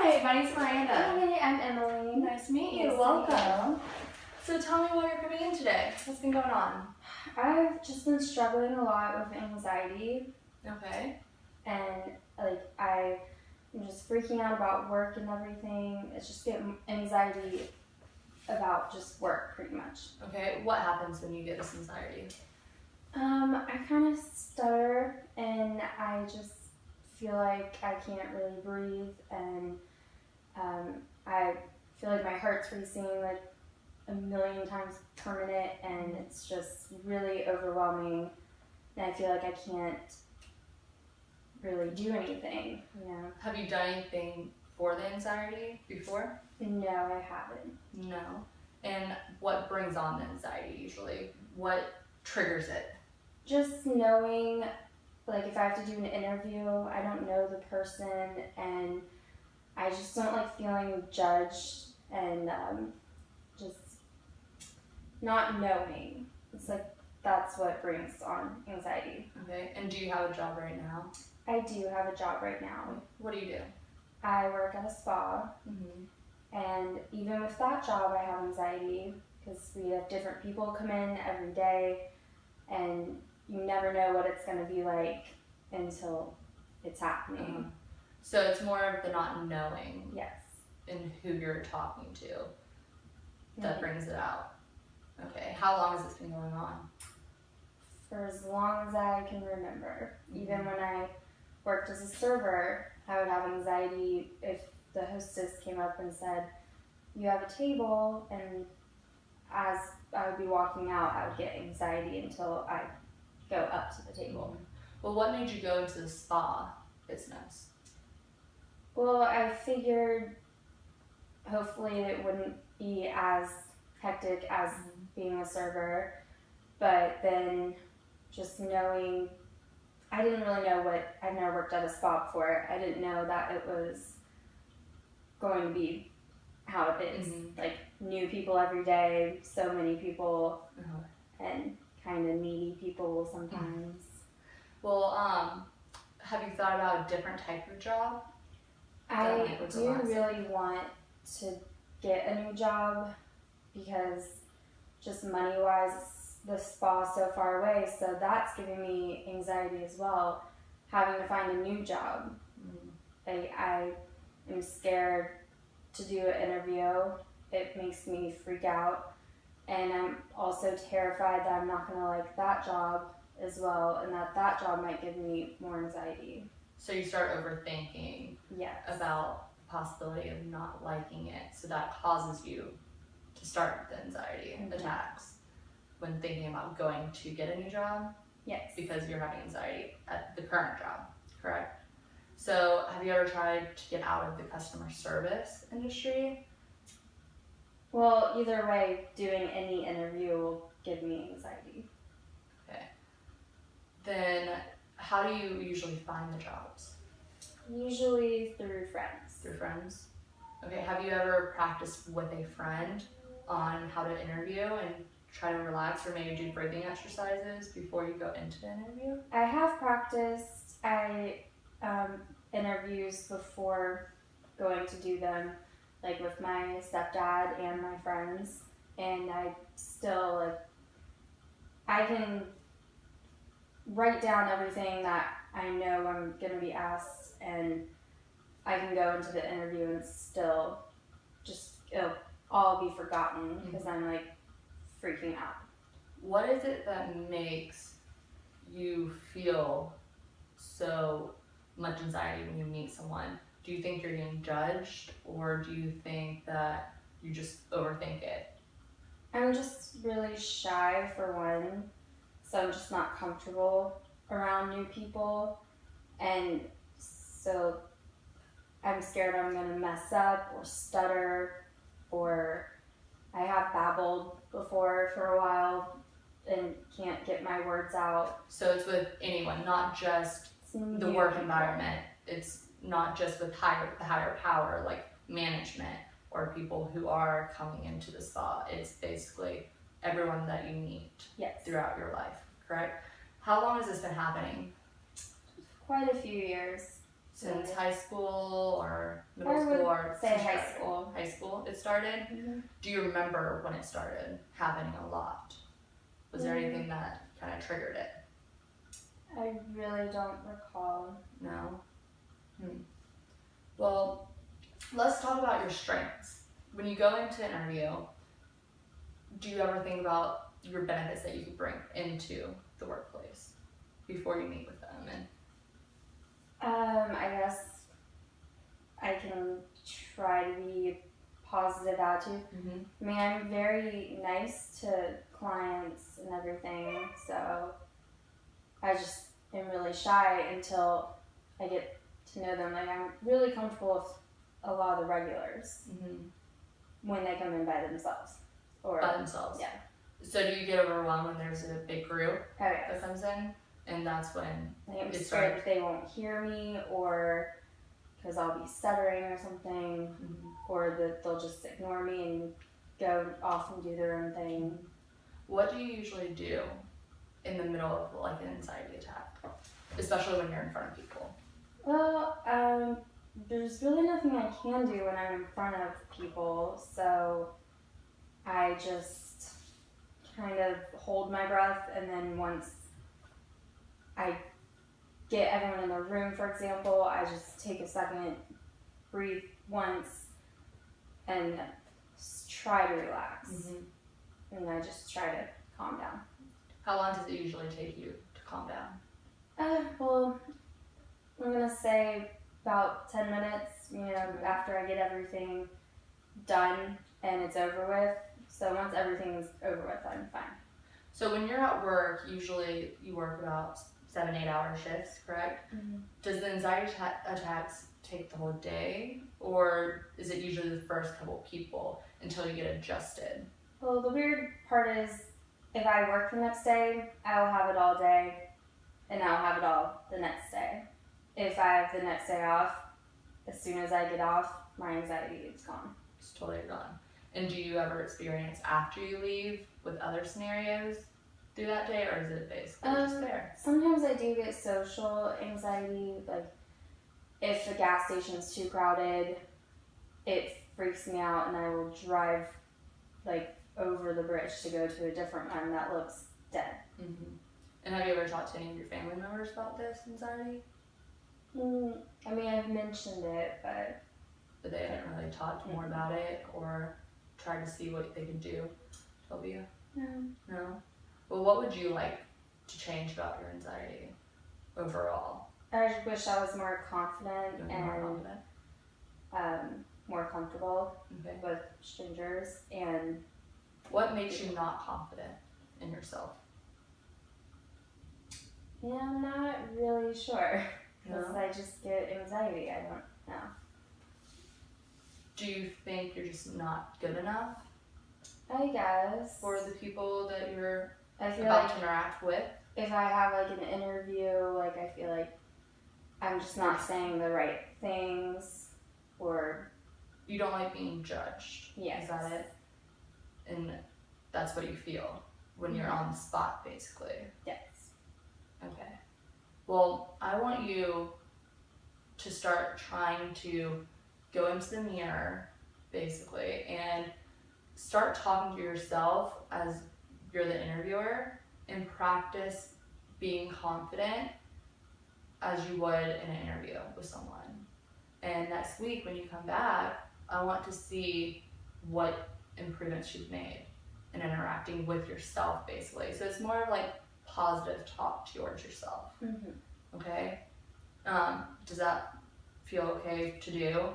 Hi, my name's Miranda. Hi, I'm Emily. Nice to meet you. Nice to Welcome. So tell me why you're coming in today. What's been going on? I've just been struggling a lot with anxiety, Okay. and I'm just freaking out about work and everything. It's just getting anxiety about just work, pretty much. Okay. What happens when you get this anxiety? I kind of stutter, and I just feel like I can't really breathe, and I feel like my heart's racing like a million times per minute, and it's just really overwhelming, and I feel like I can't really do anything, Have you done anything for the anxiety before? No, I haven't. No. And what brings on the anxiety usually? What triggers it? Just knowing, like, if I have to do an interview, I don't know the person, and I just don't like feeling judged, and just not knowing. It's like that's what brings on anxiety. Okay. And do you have a job right now? I do have a job right now. What do you do? I work at a spa, Mm-hmm. and even with that job, I have anxiety because we have different people come in every day, and you never know what it's going to be like until it's happening. So it's more of the not knowing Yes. and who you're talking to that brings it out. Okay. How long has this been going on? For as long as I can remember. Even when I worked as a server, I would have anxiety if the hostess came up and said, "You have a table," and as I would be walking out, I would get anxiety until I go up to the table. Well, what made you go into the spa business? Well, I figured hopefully it wouldn't be as hectic as being a server, but then just knowing, I didn't really know I've never worked at a spa before. I didn't know that it was going to be how it is. Like, new people every day, so many people, and kind of needy people sometimes. Well, have you thought about a different type of job? I do really want to get a new job because just money-wise, the spa's so far away, so that's giving me anxiety as well, having to find a new job. I am scared to do an interview. It makes me freak out, and I'm also terrified that I'm not going to like that job as well, and that job might give me more anxiety. So you start overthinking Yes. about the possibility of not liking it, so that causes you to start the anxiety attacks when thinking about going to get a new job? Yes. Because you're having anxiety at the current job, correct? So have you ever tried to get out of the customer service industry? Well, either way, doing any interview will give me anxiety. Okay. Then how do you usually find the jobs? Usually through friends. Through friends? Okay, have you ever practiced with a friend on how to interview and try to relax, or maybe do breathing exercises before you go into the interview? I have practiced interviews before going to do them, like with my stepdad and my friends, and I still, I can write down everything that I know I'm going to be asked, and I can go into the interview and still it'll all be forgotten because I'm freaking out. What is it that makes you feel so much anxiety when you meet someone? Do you think you're getting judged, or do you think that you just overthink it? I'm just really shy, for one, so I'm just not comfortable around new people, and so I'm scared I'm going to mess up or stutter, or I have babbled before for a while and can't get my words out. So it's with anyone, not just the work environment. It's not just with the higher power, like management or people who are coming into the spa. It's basically everyone that you meet throughout your life, correct? How long has this been happening? Quite a few years. since high school or middle school or say high school. High school it started. Mm-hmm. Do you remember when it started happening a lot? Was there anything that kind of triggered it? I really don't recall. No? Well, let's talk about your strengths. When you go into an interview, do you ever think about your benefits that you could bring into the workplace before you meet with them? And I guess I can try to be positive attitude. I mean, I'm very nice to clients and everything, so I just am really shy until I get to know them. Like, I'm really comfortable with a lot of the regulars when they come in by themselves. By themselves? Yeah. So do you get overwhelmed when there's a big group that comes in? And that's when I'm scared that they won't hear me, or because I'll be stuttering or something, or that they'll just ignore me and go off and do their own thing. What do you usually do in the middle of like an anxiety attack, especially when you're in front of people? Well, there's really nothing I can do when I'm in front of people, so I just kind of hold my breath, and then once I get everyone in the room, for example, I just take a second, breathe once, and try to relax. And I just try to calm down. How long does it usually take you to calm down? Well, I'm going to say about 10 minutes, after I get everything done and it's over with. So once everything's over with, I'm fine. So when you're at work, usually you work about 7-8 hour shifts, correct? Does the anxiety attacks take the whole day, or is it usually the first couple people until you get adjusted? Well, the weird part is if I work the next day, I'll have it all day, and I'll have it all the next day. If I have the next day off, as soon as I get off, my anxiety is gone. It's totally gone. And do you ever experience after you leave with other scenarios through that day, or is it basically just there? Sometimes I do get social anxiety, like if the gas station's too crowded, it freaks me out, and I will drive like over the bridge to go to a different one that looks dead. And have you ever talked to any of your family members about this anxiety? I mean, I've mentioned it, but they haven't really talked more about it or tried to see what they could do to help you? No? Well, what would you like to change about your anxiety overall? I just wish I was more confident more comfortable with strangers. And what makes you not confident in yourself? Yeah, I'm not really sure. Because No? I just get anxiety. I don't know. Do you think you're just not good enough I guess. for the people that you're I feel about like to interact with? if I have like an interview, like I feel like I'm just not saying the right things, or You don't like being judged. yes. Is that it? And that's what you feel when you're on the spot, basically. Yes. Okay. Well, I want you to start trying to go into the mirror, basically, and start talking to yourself as you're the interviewer, and practice being confident as you would in an interview with someone. And next week when you come back, I want to see what improvements you've made in interacting with yourself, basically. So it's more of like positive talk towards yourself. Okay? Does that feel okay to do?